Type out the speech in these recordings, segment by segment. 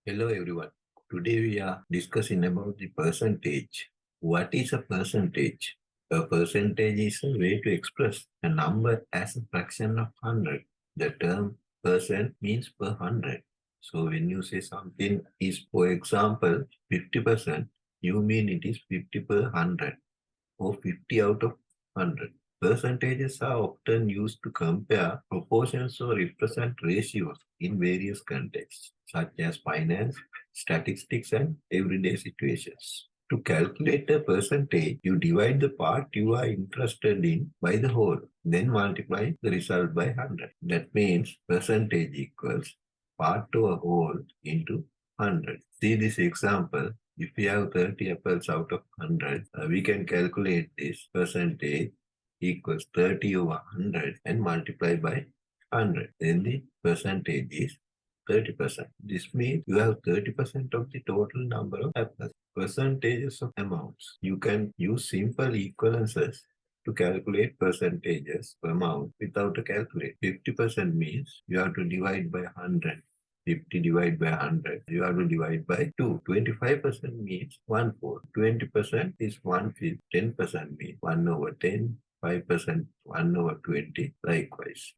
Hello everyone. Today we are discussing about the percentage. What is a percentage? A percentage is a way to express a number as a fraction of 100. The term percent means per 100. So when you say something is, for example, 50%, you mean it is 50 per 100 or 50 out of 100. Percentages are often used to compare proportions or represent ratios in various contexts, such as finance, statistics, and everyday situations. To calculate a percentage, you divide the part you are interested in by the whole, then multiply the result by 100. That means percentage equals part to a whole into 100. See this example. If we have 30 apples out of 100, we can calculate this percentage equals 30 over 100 and multiply by 100. Then the percentage is 30%. This means you have 30% of the total number of apples. Percentages of amounts. You can use simple equivalences to calculate percentages of amount without a calculator. 50% means you have to divide by 100. 50 divided by 100, you have to divide by 2. 25% means 1/4. 20% is 1/5. 10% means 1 over 10. 5% 1 over 20. Likewise.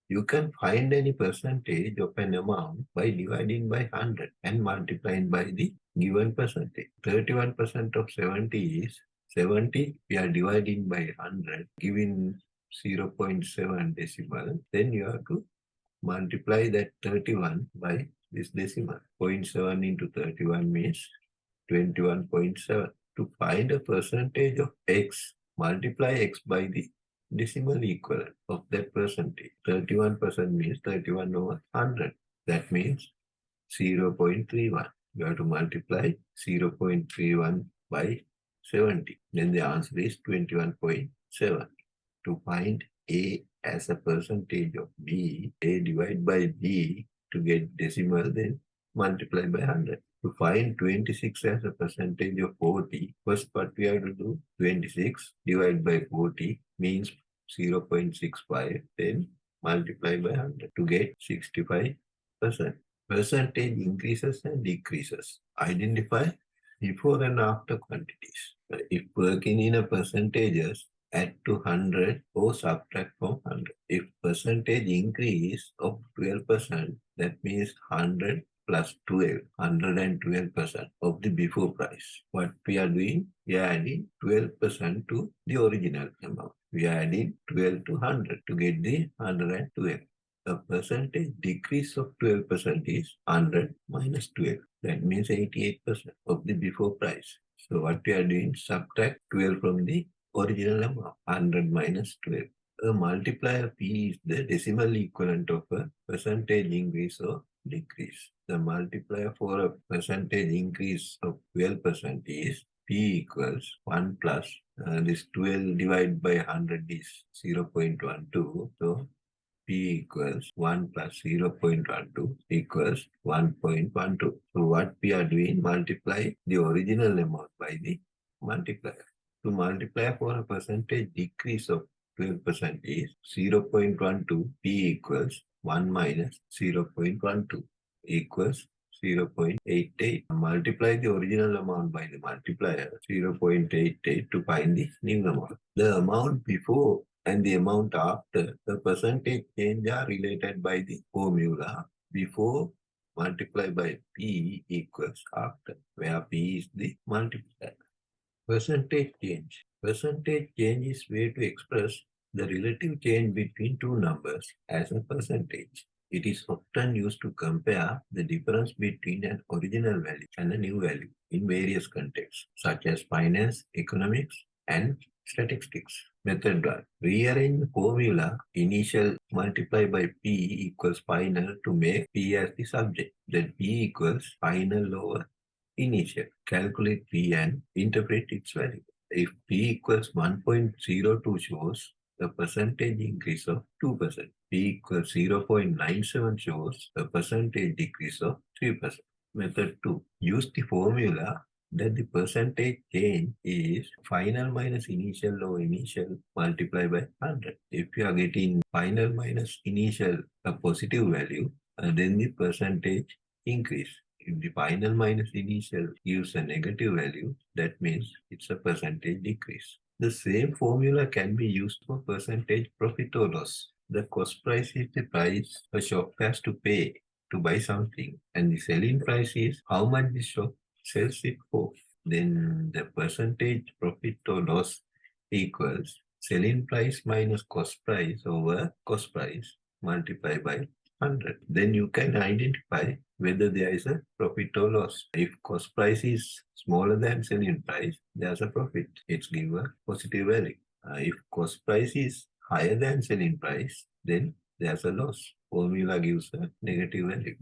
You can find any percentage of an amount by dividing by 100 and multiplying by the given percentage. 31% of 70 is 70. We are dividing by 100, giving 0.7 decimal. Then you have to multiply that 31 by this decimal. 0.7 into 31 means 21.7. To find a percentage of x, multiply x by the decimal equivalent of that percentage. 31% means 31 over 100. That means 0.31. You have to multiply 0.31 by 70. Then the answer is 21.7. To find A as a percentage of B, A divided by B to get decimal, then multiply by 100. To find 26 as a percentage of 40, first what we have to do, 26 divided by 40 means 0.65, then multiply by 100 to get 65%. Percentage increases and decreases. Identify before and after quantities. If working in a percentages, add to 100 or subtract from 100. If percentage increase of 12%, that means 100 plus 12, 112% of the before price. What we are doing, we are adding 12% to the original amount. We are adding 12 to 100 to get the 112. The percentage decrease of 12% is 100 minus 12. That means 88% of the before price. So what we are doing, subtract 12 from the original amount, 100 minus 12. A multiplier P is the decimal equivalent of a percentage increase or decrease. The multiplier for a percentage increase of 12% is P equals 1 plus this 12 divided by 100 is 0.12. So P equals 1 plus 0.12 equals 1.12. So what we are doing, multiply the original amount by the multiplier. To multiply for a percentage decrease of 12% is 0.12. P equals 1 minus 0.12 equals 0.88. Multiply the original amount by the multiplier 0.88 to find the new amount. The amount before and the amount after the percentage change are related by the formula before multiplied by P equals after, where P is the multiplier. Percentage change. Percentage change is way to express the relative change between two numbers as a percentage. It is often used to compare the difference between an original value and a new value in various contexts, such as finance, economics, and statistics. Method 1. Rearrange the formula initial multiplied by P equals final to make P as the subject. Then P equals final over initial. Calculate P and interpret its value. If P equals 1.02 shows the percentage increase of 2%. P equals 0.97 shows the percentage decrease of 3%. Method 2. Use the formula that the percentage change is final minus initial over initial multiplied by 100. If you are getting final minus initial a positive value, then the percentage increase. If the final minus initial gives a negative value, that means it's a percentage decrease. The same formula can be used for percentage profit or loss. The cost price is the price a shop has to pay to buy something, and the selling price is how much the shop sells it for. Then the percentage profit or loss equals selling price minus cost price over cost price multiplied by 100. Then you can identify whether there is a profit or loss. If cost price is smaller than selling price, there's a profit. It's give a positive value. If cost price is higher than selling price, then there's a loss. Formula gives a negative value.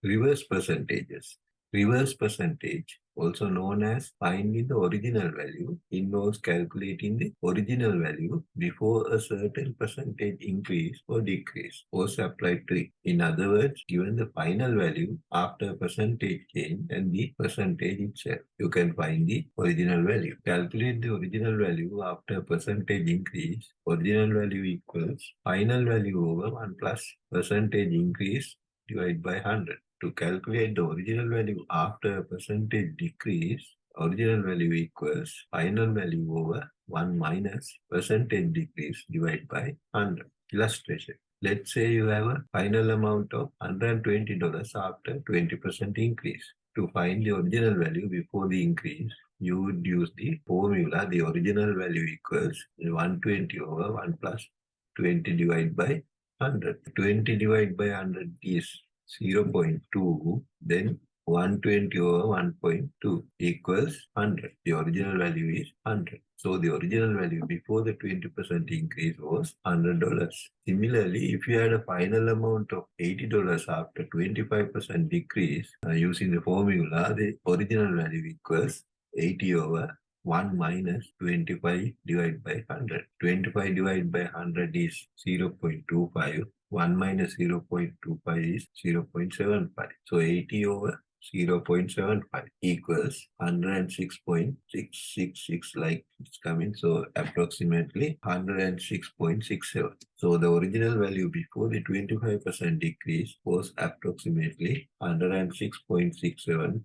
Reverse percentages. Reverse percentage, also known as finding the original value, involves calculating the original value before a certain percentage increase or decrease was applied to it. In other words, given the final value after percentage change and the percentage itself, you can find the original value. Calculate the original value after percentage increase. Original value equals final value over 1 plus percentage increase divided by 100. To calculate the original value after a percentage decrease, original value equals final value over 1 minus percentage decrease divided by 100. Illustration. Let's say you have a final amount of $120 after 20% increase. To find the original value before the increase, you would use the formula the original value equals 120 over 1 plus 20 divided by 100. 20 divided by 100 is 0.2, then 120 over 1.2 equals 100. The original value is 100. So the original value before the 20% increase was $100. Similarly, if you had a final amount of $80 after 25% decrease, using the formula, the original value equals 80 over 1 minus 25 divided by 100. 25 divided by 100 is 0.25. 1 minus 0.25 is 0.75. So 80 over 0.75 equals 106.666, like it's coming. So approximately 106.67. So the original value before the 25% decrease was approximately $106.67.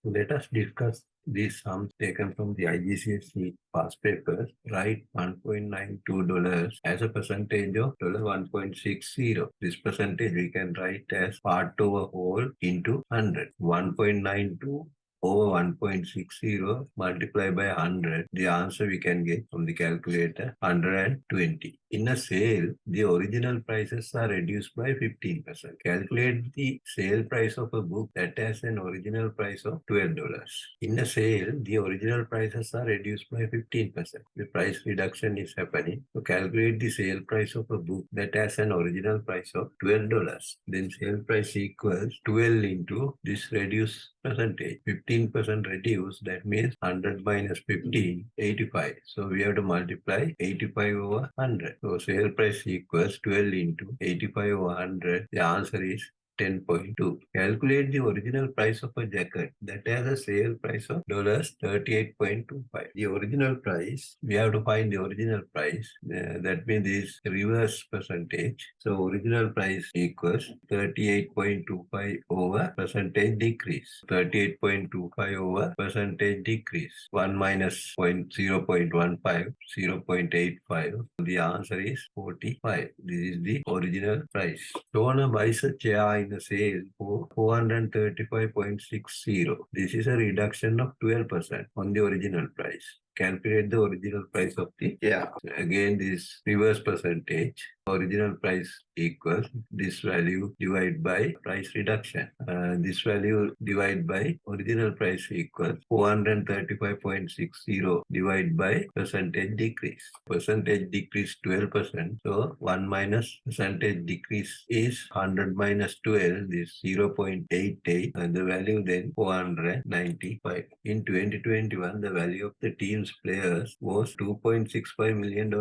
Let us discuss these sums taken from the IGCSE past papers. Write $1.92 as a percentage of $1.60. This percentage we can write as part over whole into 100. 1.92 over 1.60 multiplied by 100. The answer we can get from the calculator, 120. In a sale, the original prices are reduced by 15%. Calculate the sale price of a book that has an original price of $12. In a sale, the original prices are reduced by 15%. The price reduction is happening. So calculate the sale price of a book that has an original price of $12. Then sale price equals 12 into this reduced percentage. 15% reduced, that means 100 minus 15, 85. So we have to multiply 85 over 100. So sale price equals 12 into 85 over 100. The answer is 10.2. Calculate the original price of a jacket that has a sale price of $38.25. The original price, we have to find the original price. That means this reverse percentage. So original price equals 38.25 over percentage decrease. 38.25 over percentage decrease. 1 minus 0.15, 0.85. The answer is 45. This is the original price. Shona buys a chair in a sale for $435.60. This is a reduction of 12% on the original price. Calculate the original price of the chair. Again, this reverse percentage. Original price equals this value divided by price reduction. This value divided by original price equals 435.60 divided by percentage decrease. Percentage decrease 12%. So 1 minus percentage decrease is 100 minus 12 is 0.88, and the value then 495. In 2021, the value of the team's players was $2.65 million.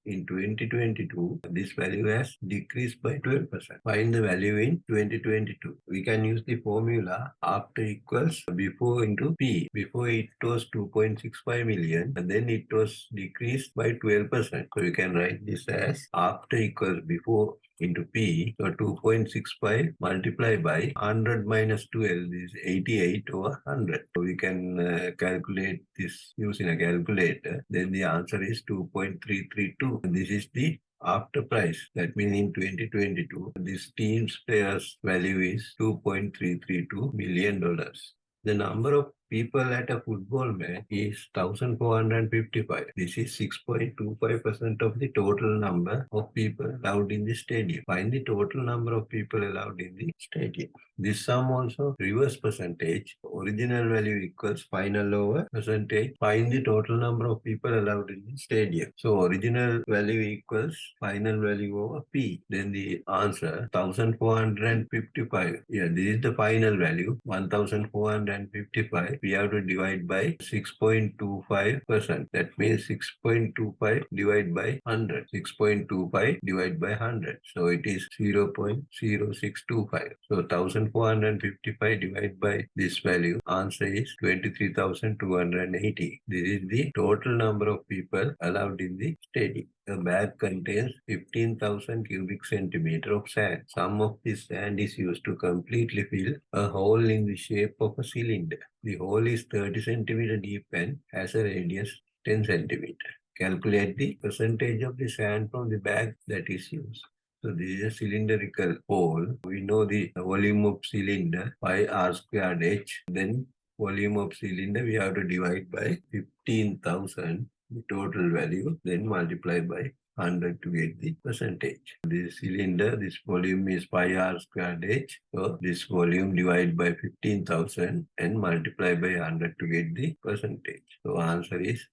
in 2022, this value has decreased by 12%. Find the value in 2022. We can use the formula after equals before into P. Before it was 2.65 million and then it was decreased by 12%. So we can write this as after equals before into P. So 2.65 multiplied by 100 minus 12 is 88 over 100. So we can calculate this using a calculator. Then the answer is 2.332. This is the after price. That means in 2022, this team's players value is $2.332 million. The number of people at a football match is 1,455. This is 6.25% of the total number of people allowed in the stadium. Find the total number of people allowed in the stadium. This sum also reverse percentage. Original value equals final over percentage. Find the total number of people allowed in the stadium. So original value equals final value over P. Then the answer 1,455. Yeah, this is the final value 1,455. We have to divide by 6.25%. That means 6.25 divided by 100. 6.25 divided by 100. So it is 0.0625. So 1,455 divided by this value. Answer is 23,280. This is the total number of people allowed in the stadium. A bag contains 15,000 cubic centimeter of sand. Some of this sand is used to completely fill a hole in the shape of a cylinder. The hole is 30 centimeter deep and has a radius 10 centimeter. Calculate the percentage of the sand from the bag that is used. So this is a cylindrical hole. We know the volume of cylinder by r squared h. Then volume of cylinder we have to divide by 15,000. The total value, then multiply by 100 to get the percentage. This cylinder, this volume is pi r squared h. So this volume divided by 15,000 and multiply by 100 to get the percentage. So answer is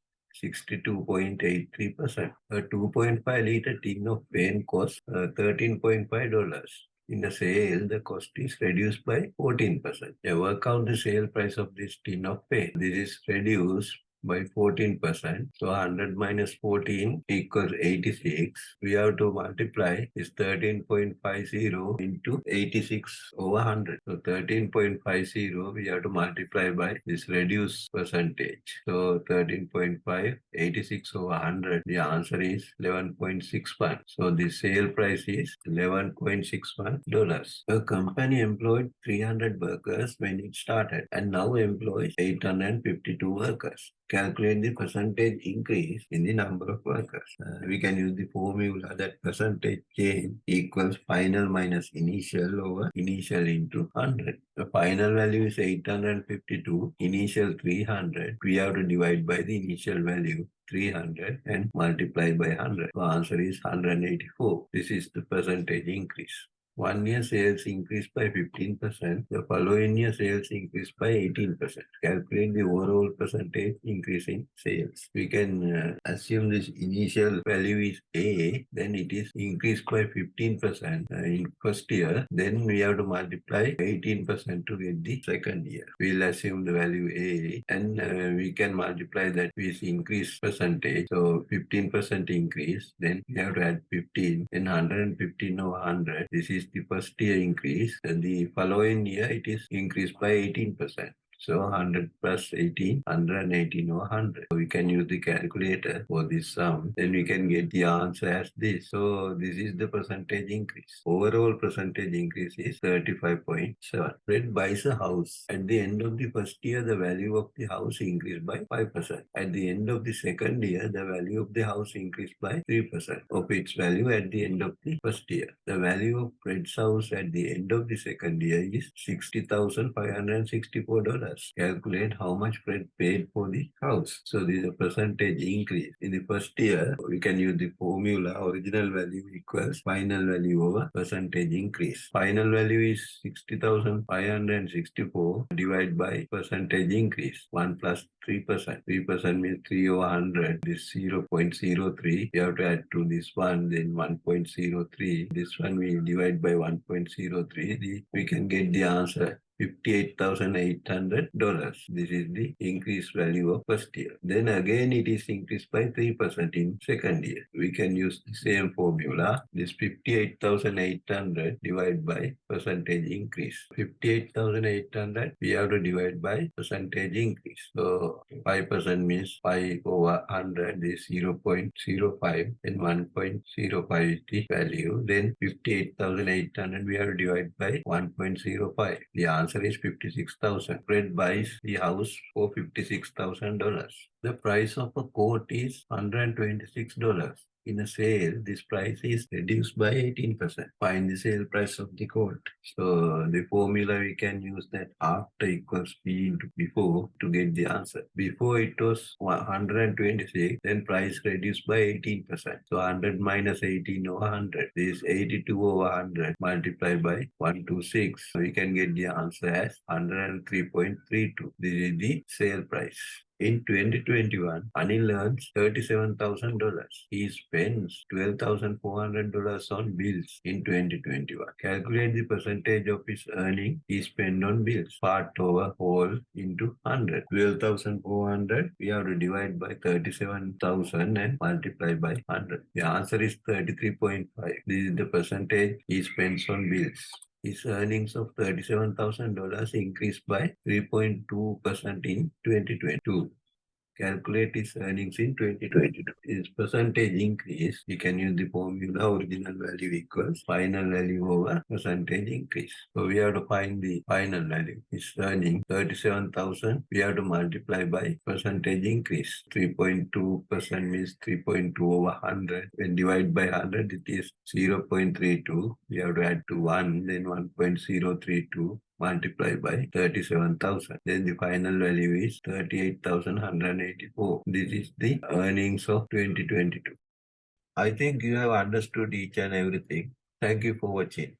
62.83%. A 2.5 liter tin of paint costs $13.5. In a sale, the cost is reduced by 14%. Now work out the sale price of this tin of paint. This is reduced by 14%. So 100 minus 14 equals 86. We have to multiply this 13.50 into 86 over 100. So 13.50 we have to multiply by this reduced percentage. So 13.5, 86 over 100. The answer is 11.61. So the sale price is $11.61. A company employed 300 workers when it started and now employs 852 workers. Calculate the percentage increase in the number of workers. We can use the formula that percentage change equals final minus initial over initial into 100. The final value is 852, initial 300. We have to divide by the initial value 300 and multiply by 100. The answer is 184. This is the percentage increase. 1 year sales increased by 15%. The following year sales increased by 18%. Calculate the overall percentage increase in sales. We can assume this initial value is A, then it is increased by 15% in first year. Then we have to multiply 18% to get the second year. We'll assume the value A and we can multiply that with increased percentage. So 15% increase, then we have to add 15 and 115 over 100. This is the first year increase, and the following year it is increased by 18%. So 100 plus 18, 118 over 100. So we can use the calculator for this sum. Then we can get the answer as this. So this is the percentage increase. Overall percentage increase is 35.7. Fred buys a house. At the end of the first year, the value of the house increased by 5%. At the end of the second year, the value of the house increased by 3% of its value at the end of the first year. The value of Fred's house at the end of the second year is $60,564. Calculate how much Fred paid for the house. So this is a percentage increase. In the first year, we can use the formula original value equals final value over percentage increase. Final value is 60,564 divided by percentage increase. 1 plus 3%. 3% means 3 over 100. This 0.03. We have to add to this one, then 1.03. This one we divide by 1.03. We can get the answer $58,800. This is the increased value of first year. Then again it is increased by 3% in second year. We can use the same formula. This 58,800 divided by percentage increase. 58,800 we have to divide by percentage increase. So 5% means 5 over 100 is 0.05 and 1.05 is the value. Then 58,800 we have to divide by 1.05. The answer is 56,000. Fred buys the house for $56,000. The price of a coat is $126. In a sale, this price is reduced by 18%. Find the sale price of the coat. So the formula we can use that after equals P into before to get the answer. Before it was 126, then price reduced by 18%. So 100 minus 18 over 100. This is 82 over 100 multiplied by 126. So we can get the answer as 103.32. This is the sale price. In 2021, Anil earns $37,000. He spends $12,400 on bills in 2021. Calculate the percentage of his earning he spent on bills. Part over whole into 100. 12,400 we have to divide by 37,000 and multiply by 100. The answer is 33.5. This is the percentage he spends on bills. His earnings of $37,000 increased by 3.2% in 2022. Calculate his earnings in 2022. His percentage increase, we can use the formula original value equals final value over percentage increase. So we have to find the final value. His earning 37,000. We have to multiply by percentage increase. 3.2% means 3.2 over 100. When divided by 100, it is 0.32. We have to add to 1, then 1.032. Multiplied by 37,000. Then the final value is 38,184. This is the earnings of 2022. I think you have understood each and everything. Thank you for watching.